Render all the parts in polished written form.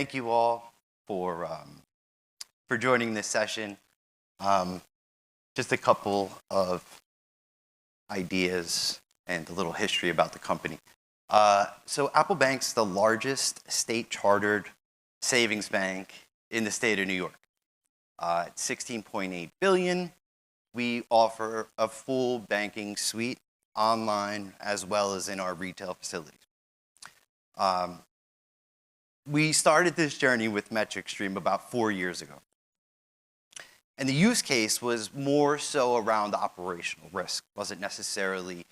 thank you all for joining this session. Just a couple of ideas and a little history about the company. So Apple Bank's the largest state-chartered savings bank in the state of New York. It's $16.8 billion. We offer a full banking suite online as well as in our retail facilities. We started this journey with MetricStream about 4 years ago. And the use case was more so around operational risk. It wasn't necessarily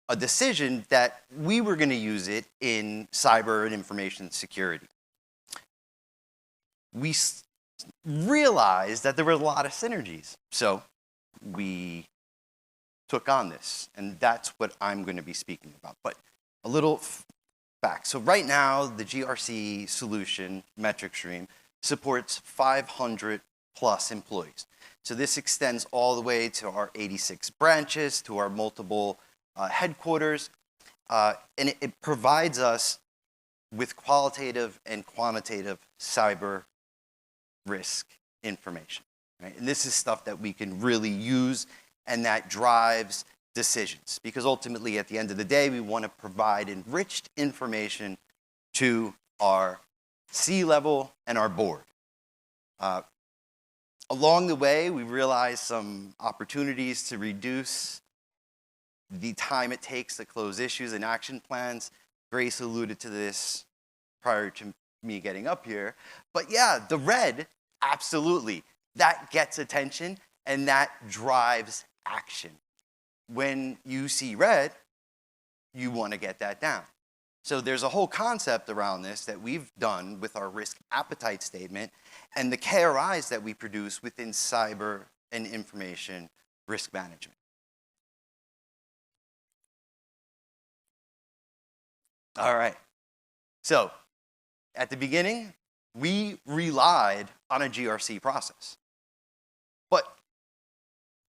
a decision that we were going to use it in cyber and information security. We realized that there were a lot of synergies. So we took on this, and that's what I'm going to be speaking about. But a little back. So right now, the GRC solution, MetricStream, supports 500 plus employees. So this extends all the way to our 86 branches, to our multiple headquarters, and it provides us with qualitative and quantitative cyber risk information. Right? And this is stuff that we can really use and that drives decisions. Because ultimately, at the end of the day, we want to provide enriched information to our C-level and our board. Along the way, we realized some opportunities to reduce the time it takes to close issues and action plans. Grace alluded to this prior to me getting up here. But yeah, the red, absolutely. That gets attention and that drives action. When you see red, you want to get that down. So there's a whole concept around this that we've done with our risk appetite statement and the KRIs that we produce within cyber and information risk management. All right. So at the beginning, we relied on a GRC process. But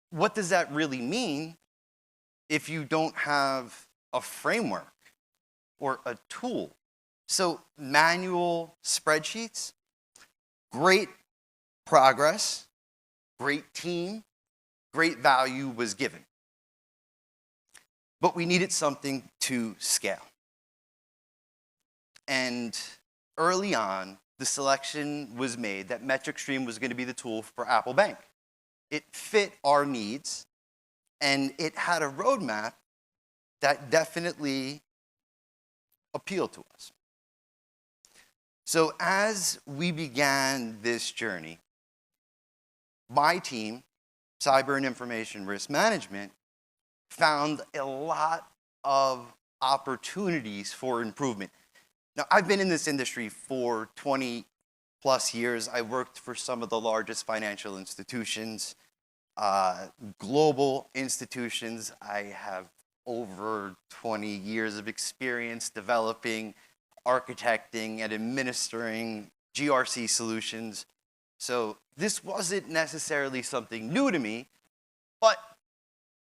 what does that really mean if you don't have a framework or a tool? So manual spreadsheets, great progress, great team, great value was given. But we needed something to scale. And early on, the selection was made that MetricStream was going to be the tool for Apple Bank. It fit our needs, and it had a roadmap that definitely appealed to us. So as we began this journey, my team, Cyber and Information Risk Management, found a lot of opportunities for improvement. Now, I've been in this industry for 20 plus years. I worked for some of the largest financial institutions, global institutions. I have over 20 years of experience developing, architecting, and administering GRC solutions. So this wasn't necessarily something new to me, but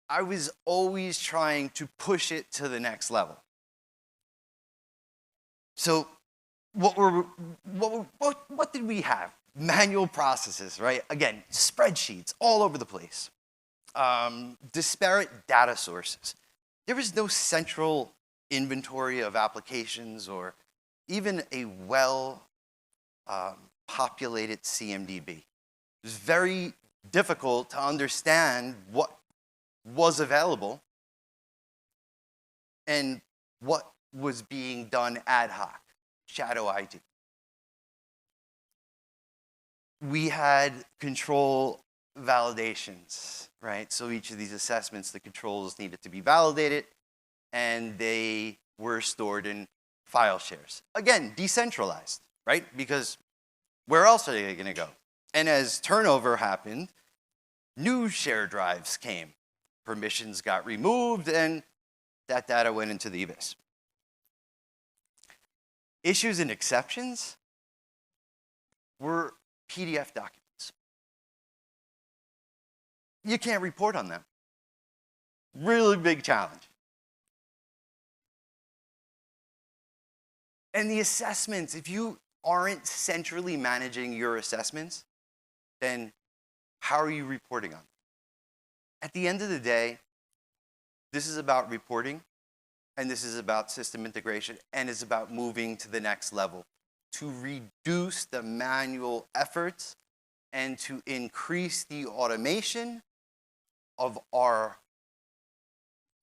I was always trying to push it to the next level. So what did we have? Manual processes, right? Again, spreadsheets all over the place. Disparate data sources. There was no central inventory of applications or even a well-populated CMDB. It was very difficult to understand what was available and what was being done ad hoc, shadow IT. We had control validations, right? So each of these assessments, the controls needed to be validated, and they were stored in file shares. Again, decentralized, right? Because where else are they going to go? And as turnover happened, new share drives came. Permissions got removed, and that data went into the abyss. Issues and exceptions were PDF documents. You can't report on them. Really big challenge. And the assessments, if you aren't centrally managing your assessments, then how are you reporting on them? At the end of the day, this is about reporting, and this is about system integration, and it's about moving to the next level to reduce the manual efforts and to increase the automation of our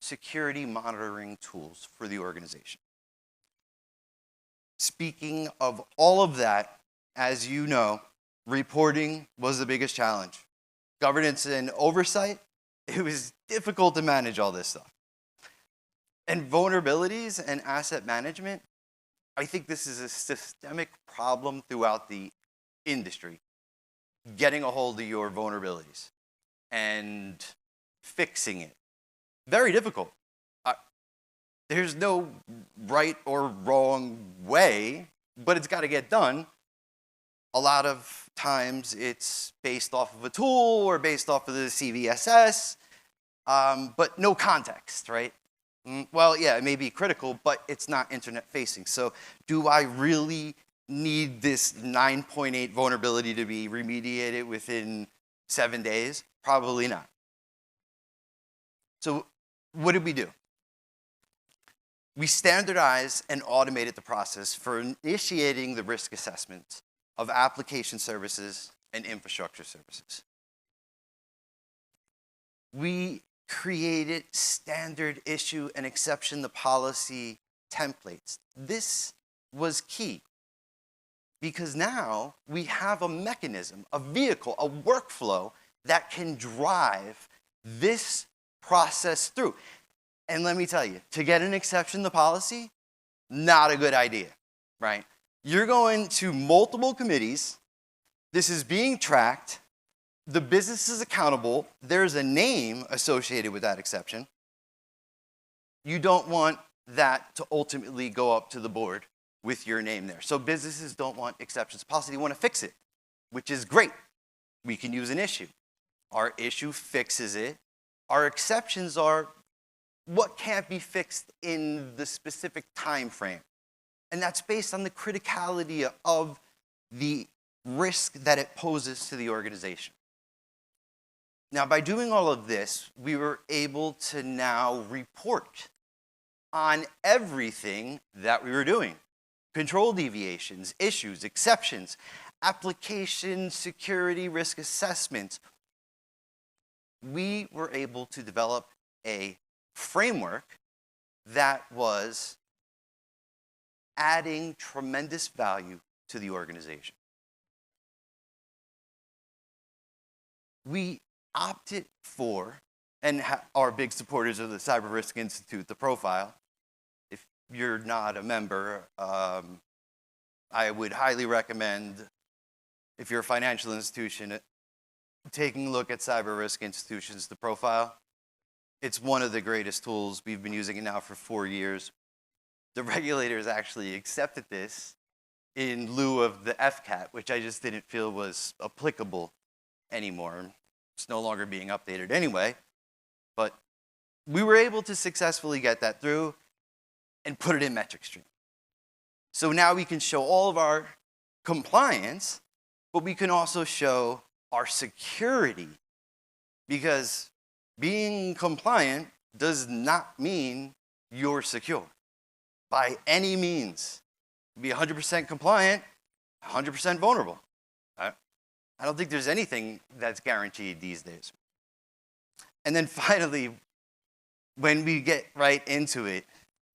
security monitoring tools for the organization. Speaking of all of that, as you know, reporting was the biggest challenge. Governance and oversight, it was difficult to manage all this stuff. And vulnerabilities and asset management, I think this is a systemic problem throughout the industry. Getting a hold of your vulnerabilities and fixing it. Very difficult. There's no right or wrong way, but it's got to get done. A lot of times it's based off of a tool or based off of the CVSS, but no context, right? Well, yeah, it may be critical, but it's not internet facing. So do I really need this 9.8 vulnerability to be remediated within 7 days? Probably not. So what did we do? We standardized and automated the process for initiating the risk assessment of application services and infrastructure services. We created standard issue and exception to policy templates. This was key because now we have a mechanism, a vehicle, a workflow that can drive this process through. And let me tell you, to get an exception to policy, not a good idea, right? You're going to multiple committees, this is being tracked, the business is accountable, there's a name associated with that exception. You don't want that to ultimately go up to the board with your name there. So businesses don't want exceptions to policy, they want to fix it, which is great. We can use an issue. Our issue fixes it. Our exceptions are what can't be fixed in the specific time frame. And that's based on the criticality of the risk that it poses to the organization. Now, by doing all of this, we were able to now report on everything that we were doing. Control deviations, issues, exceptions, application security risk assessments. We were able to develop a framework that was adding tremendous value to the organization. We opted for, and are big supporters of the Cyber Risk Institute, the profile. If you're not a member, I would highly recommend, if you're a financial institution, taking a look at Cyber Risk Institutions, the profile. It's one of the greatest tools. We've been using it now for 4 years. The regulators actually accepted this in lieu of the FCAT, which I just didn't feel was applicable anymore. It's no longer being updated anyway. But we were able to successfully get that through and put it in MetricStream. So now we can show all of our compliance, but we can also show our security, because being compliant does not mean you're secure by any means. Be 100% compliant, 100% vulnerable. I don't think there's anything that's guaranteed these days. And then finally, when we get right into it,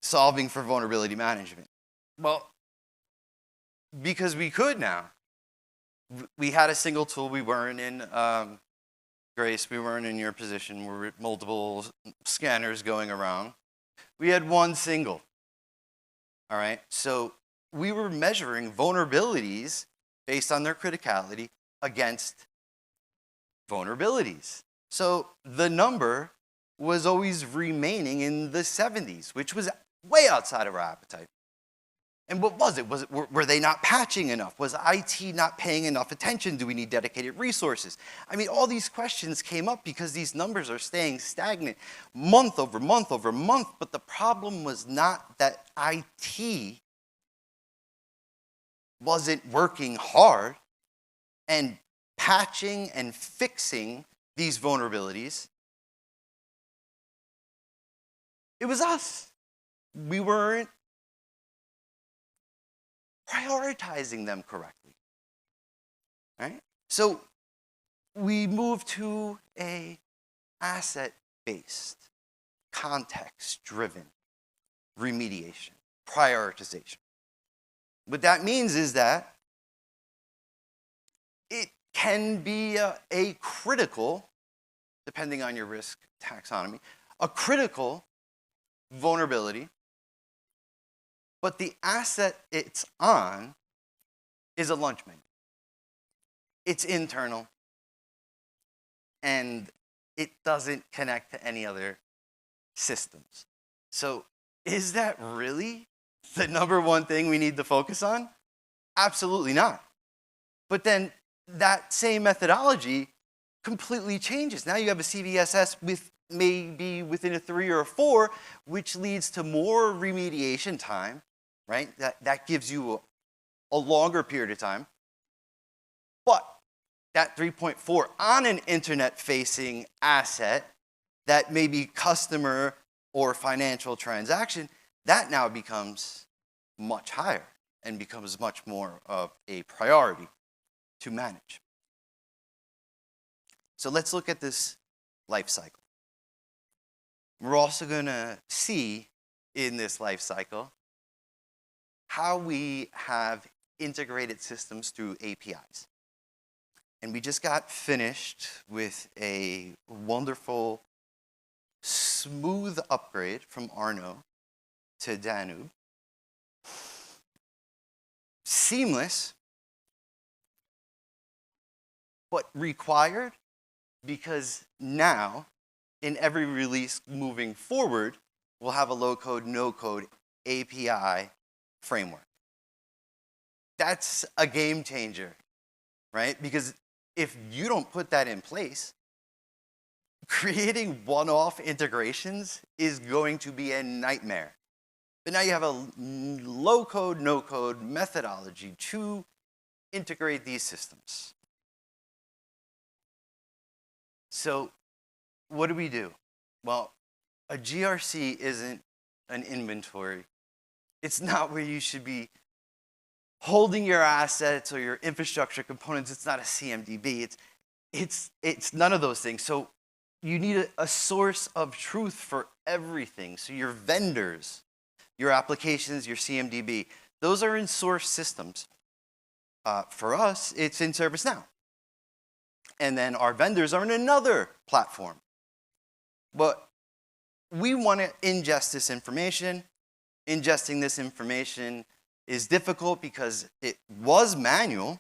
solving for vulnerability management. Well, because we could now. We had a single tool. We weren't in, Grace, we weren't in your position. We were multiple scanners going around. We had one single, all right? So we were measuring vulnerabilities based on their criticality against vulnerabilities. So the number was always remaining in the 70s, which was way outside of our appetite. And what was it? Were they not patching enough? Was IT not paying enough attention? Do we need dedicated resources? I mean, all these questions came up because these numbers are staying stagnant month over month over month. But the problem was not that IT wasn't working hard and patching and fixing these vulnerabilities, it was us. We weren't prioritizing them correctly, right? So we moved to a asset-based, context-driven remediation, prioritization. What that means is that it can be a critical, depending on your risk taxonomy, a critical vulnerability, but the asset it's on is a lunch menu. It's internal, and it doesn't connect to any other systems. So is that really the number one thing we need to focus on? Absolutely not. But then that same methodology completely changes. Now you have a CVSS with maybe within a 3 or a 4, which leads to more remediation time, right? That gives you a longer period of time. But that 3.4 on an internet-facing asset that may be customer or financial transaction, that now becomes much higher and becomes much more of a priority to manage. So let's look at this life cycle. We're also going to see in this life cycle how we have integrated systems through APIs. And we just got finished with a wonderful, smooth upgrade from Arno to Danube. Seamless, but required, because now, in every release moving forward, we'll have a low-code, no-code API framework. That's a game changer, right? Because if you don't put that in place, creating one-off integrations is going to be a nightmare. But now you have a low-code, no-code methodology to integrate these systems. So what do? Well, a GRC isn't an inventory. It's not where you should be holding your assets or your infrastructure components. It's not a CMDB. It's none of those things. So you need a source of truth for everything. So your vendors, your applications, your CMDB, those are in source systems. For us, it's in ServiceNow. And then our vendors are in another platform. But we want to ingest this information. Ingesting this information is difficult because it was manual.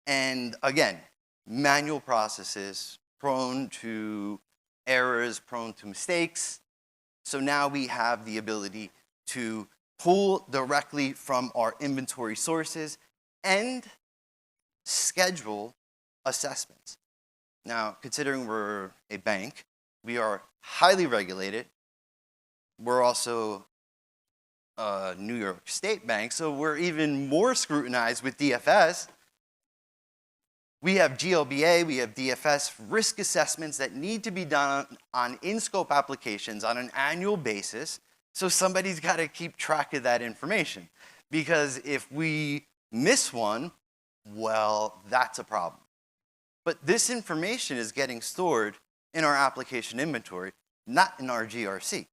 And again, manual processes prone to errors, prone to mistakes. So now we have the ability to pull directly from our inventory sources and schedule assessments. Now, considering we're a bank, we are highly regulated. We're also a New York State bank, so we're even more scrutinized with DFS. We have GLBA, we have DFS risk assessments that need to be done on in-scope applications on an annual basis, so somebody's got to keep track of that information. Because if we miss one, well, that's a problem. But this information is getting stored in our application inventory, not in our GRC.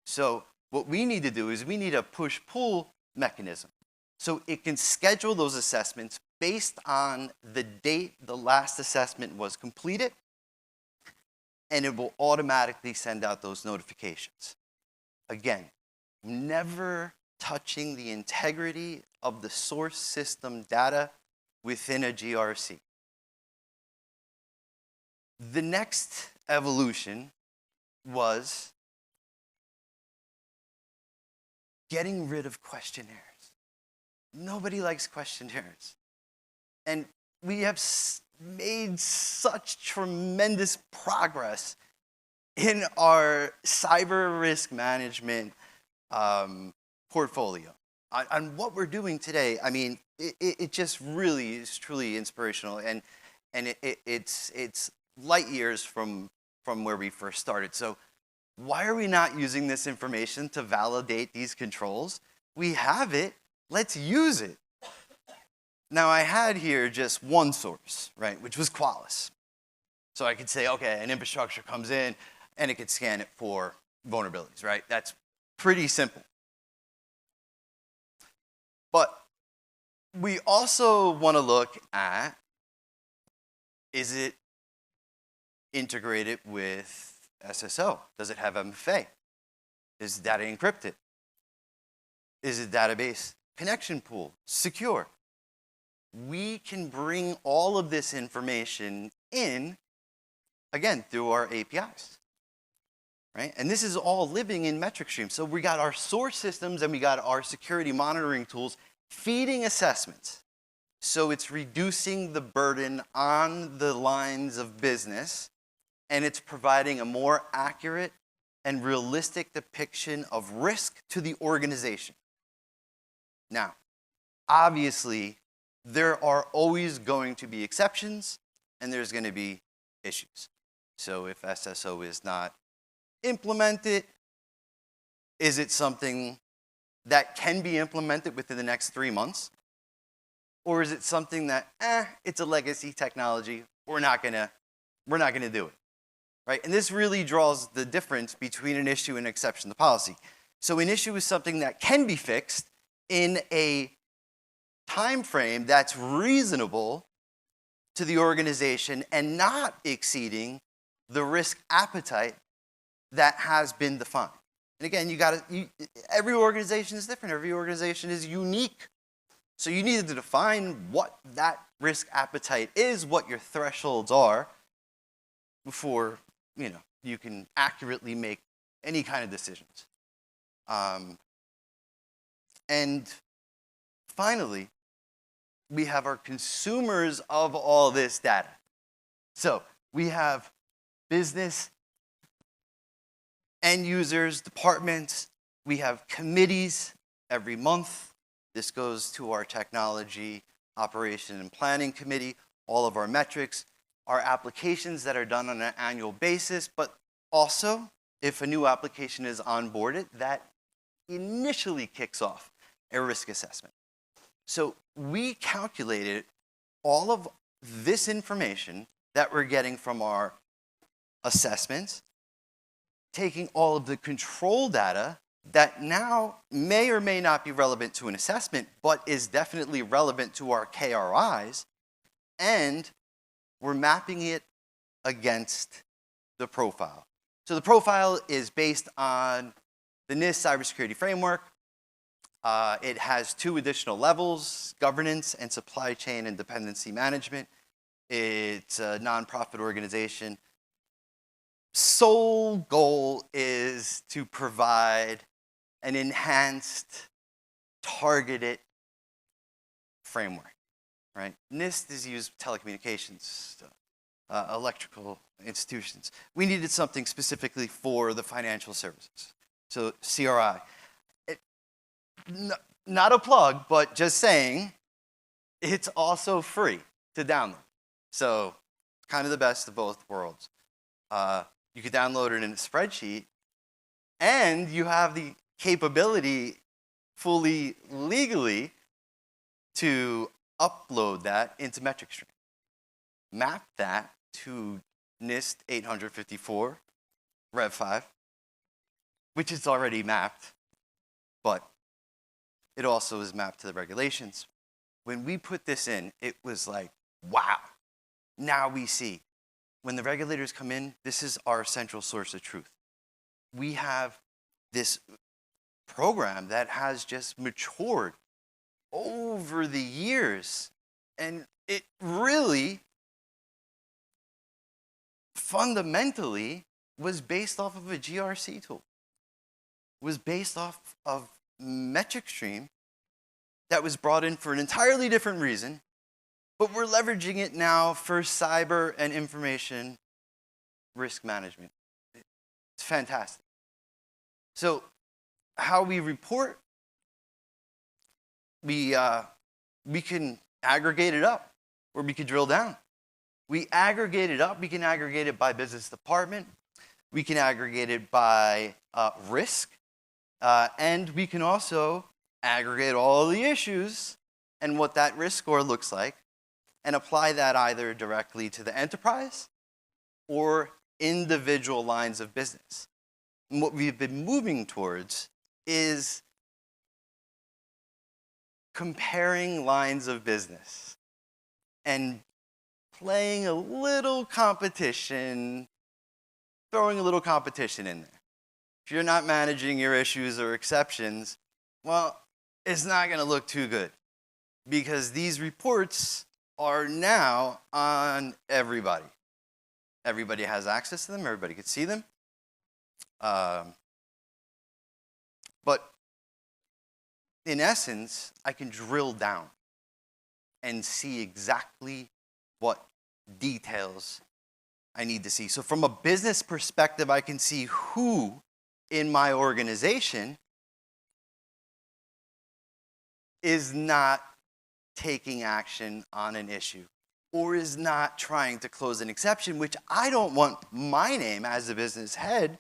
So what we need to do is we need a push-pull mechanism. So it can schedule those assessments based on the date the last assessment was completed, and it will automatically send out those notifications. Again, never touching the integrity of the source system data within a GRC. The next evolution was getting rid of questionnaires. Nobody likes questionnaires. And we have made such tremendous progress in our cyber risk management portfolio. on what we're doing today, I mean, it just really is truly inspirational, and it's light years from where we first started. So why are we not using this information to validate these controls? We have it, let's use it. Now I had here just one source, right, which was Qualys. So I could say, okay, an infrastructure comes in and it could scan it for vulnerabilities, right? That's pretty simple. But we also want to look at, is it integrated with SSO? Does it have MFA? Is data encrypted? Is it database connection pool secure? We can bring all of this information in, again, through our APIs, right? And this is all living in MetricStream. So we got our source systems and we got our security monitoring tools feeding assessments. So it's reducing the burden on the lines of business, and it's providing a more accurate and realistic depiction of risk to the organization. Now, obviously, there are always going to be exceptions, and there's going to be issues. So if SSO is not implemented, is it something that can be implemented within the next 3 months? Or is it something that, it's a legacy technology, we're not gonna do it, right? And this really draws the difference between an issue and an exception to policy. So an issue is something that can be fixed in a time frame that's reasonable to the organization and not exceeding the risk appetite that has been defined. And again, every organization is different. Every organization is unique. So you need to define what that risk appetite is, what your thresholds are, before you can accurately make any kind of decisions. And finally, we have our consumers of all this data. So we have business, end users, departments. We have committees every month. This goes to our technology, operation, and planning committee, all of our metrics, our applications that are done on an annual basis, but also if a new application is onboarded, that initially kicks off a risk assessment. So we calculated all of this information that we're getting from our assessments, taking all of the control data that now may or may not be relevant to an assessment, but is definitely relevant to our KRIs, and we're mapping it against the profile. So the profile is based on the NIST cybersecurity framework. It has 2 additional levels, governance and supply chain and dependency management. It's a nonprofit organization. Sole goal is to provide an enhanced, targeted framework, right? NIST is used for telecommunications, electrical institutions. We needed something specifically for the financial services. So CRI. Not a plug, but just saying, it's also free to download. So kind of the best of both worlds. You could download it in a spreadsheet, and you have the capability fully legally to upload that into MetricStream. Map that to NIST 854 Rev 5, which is already mapped, but it also is mapped to the regulations. When we put this in, it was like, wow, now we see. When the regulators come in, this is our central source of truth. We have this program that has just matured over the years, and it really fundamentally was based off of a GRC tool. It was based off of MetricStream that was brought in for an entirely different reason, but we're leveraging it now for cyber and information risk management. It's fantastic. So how we report we can aggregate it up, or we could drill down. We aggregate it up. We can aggregate it by business department. We can aggregate it by risk. And we can also aggregate all the issues and what that risk score looks like and apply that either directly to the enterprise or individual lines of business. And what we've been moving towards is comparing lines of business and playing a little competition, throwing a little competition in there. If you're not managing your issues or exceptions, well, it's not going to look too good, because these reports are now on everybody. Everybody has access to them. Everybody can see them. But in essence, I can drill down and see exactly what details I need to see. So from a business perspective, I can see who in my organization is not taking action on an issue or is not trying to close an exception, which I don't want my name as a business head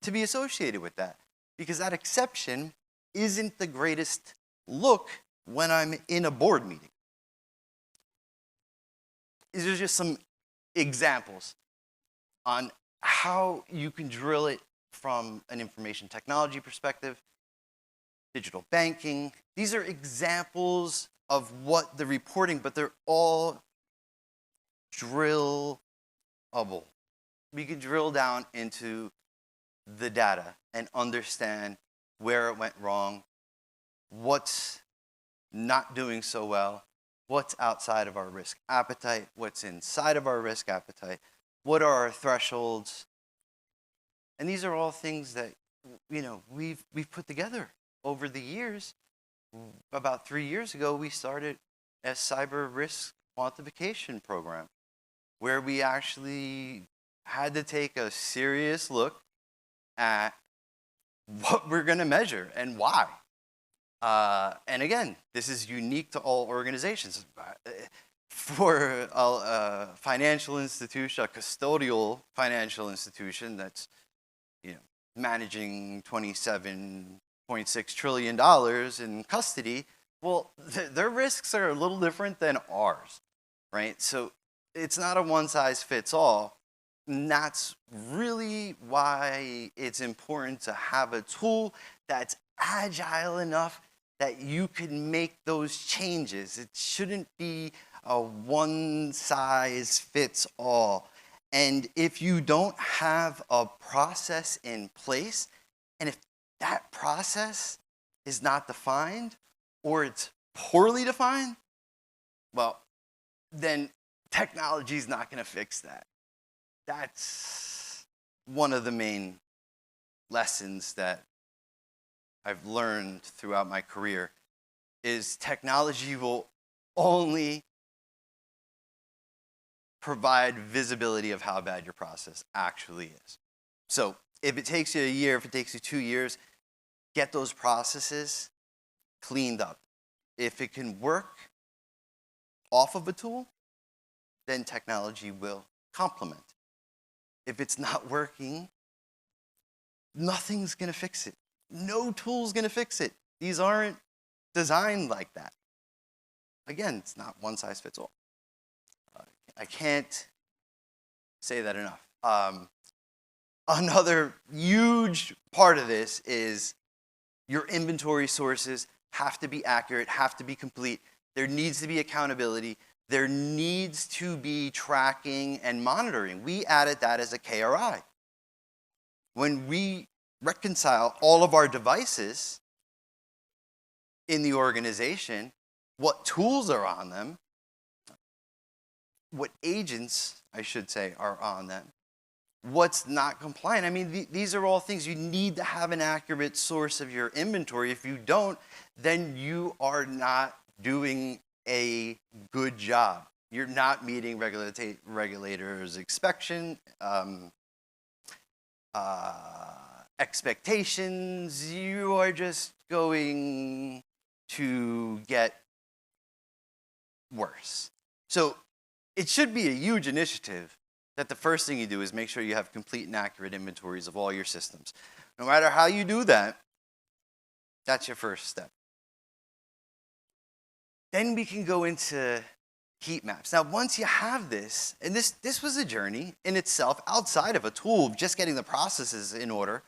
to be associated with that, because that exception isn't the greatest look when I'm in a board meeting. These are just some examples on how you can drill it from an information technology perspective, digital banking. These are examples of what the reporting, but they're all drillable. We can drill down into the data and understand where it went wrong, what's not doing so well, what's outside of our risk appetite, what's inside of our risk appetite, what are our thresholds. And these are all things that, you know, we've put together over the years. About 3 years ago, we started a cyber risk quantification program where we actually had to take a serious look at what we're going to measure and why. And again, this is unique to all organizations. For a financial institution, a custodial financial institution that's, you know, managing $27.6 trillion in custody, well, their risks are a little different than ours, right? So it's not a one-size-fits-all. And that's really why it's important to have a tool that's agile enough that you can make those changes. It shouldn't be a one-size-fits-all. And if you don't have a process in place, and if that process is not defined or it's poorly defined, well, then technology is not going to fix that. That's one of the main lessons that I've learned throughout my career, is technology will only provide visibility of how bad your process actually is. So if it takes you a year, if it takes you 2 years, get those processes cleaned up. If it can work off of a tool, then technology will complement. If it's not working, nothing's going to fix it. No tool's going to fix it. These aren't designed like that. Again, it's not one size fits all. I can't say that enough. Another huge part of this is your inventory sources have to be accurate, have to be complete. There needs to be accountability. There needs to be tracking and monitoring. We added that as a KRI. When we reconcile all of our devices in the organization, what tools are on them, what agents, I should say, are on them, what's not compliant. I mean, these are all things you need to have an accurate source of your inventory. If you don't, then you are not doing a good job. You're not meeting regulators' expectations. You are just going to get worse. So it should be a huge initiative that the first thing you do is make sure you have complete and accurate inventories of all your systems. No matter how you do that, that's your first step. Then we can go into heat maps. Now, once you have this, and this was a journey in itself outside of a tool, just getting the processes in order.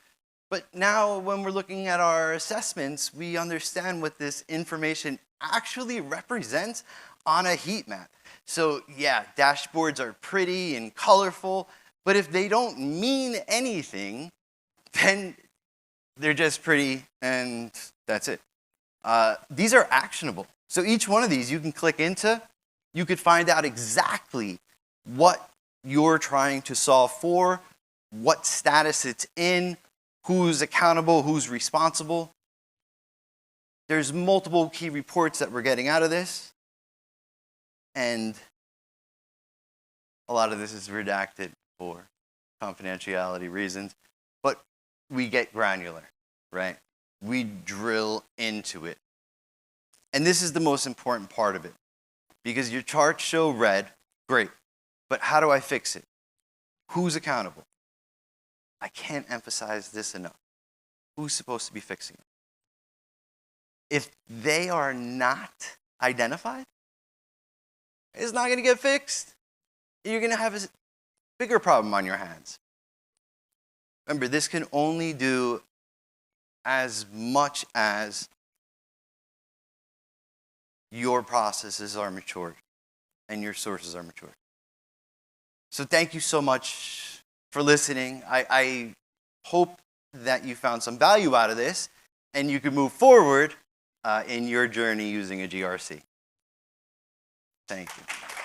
But now when we're looking at our assessments, we understand what this information actually represents on a heat map. So yeah, dashboards are pretty and colorful, but if they don't mean anything, then they're just pretty and that's it. These are actionable. So each one of these you can click into, you could find out exactly what you're trying to solve for, what status it's in, who's accountable, who's responsible. There's multiple key reports that we're getting out of this, and a lot of this is redacted for confidentiality reasons, but we get granular, right? We drill into it. And this is the most important part of it, because your charts show red, great, but how do I fix it? Who's accountable? I can't emphasize this enough. Who's supposed to be fixing it? If they are not identified, it's not going to get fixed. You're going to have a bigger problem on your hands. Remember, this can only do as much as your processes are matured and your sources are matured. So thank you so much for listening. I hope that you found some value out of this and you can move forward in your journey using a GRC. Thank you.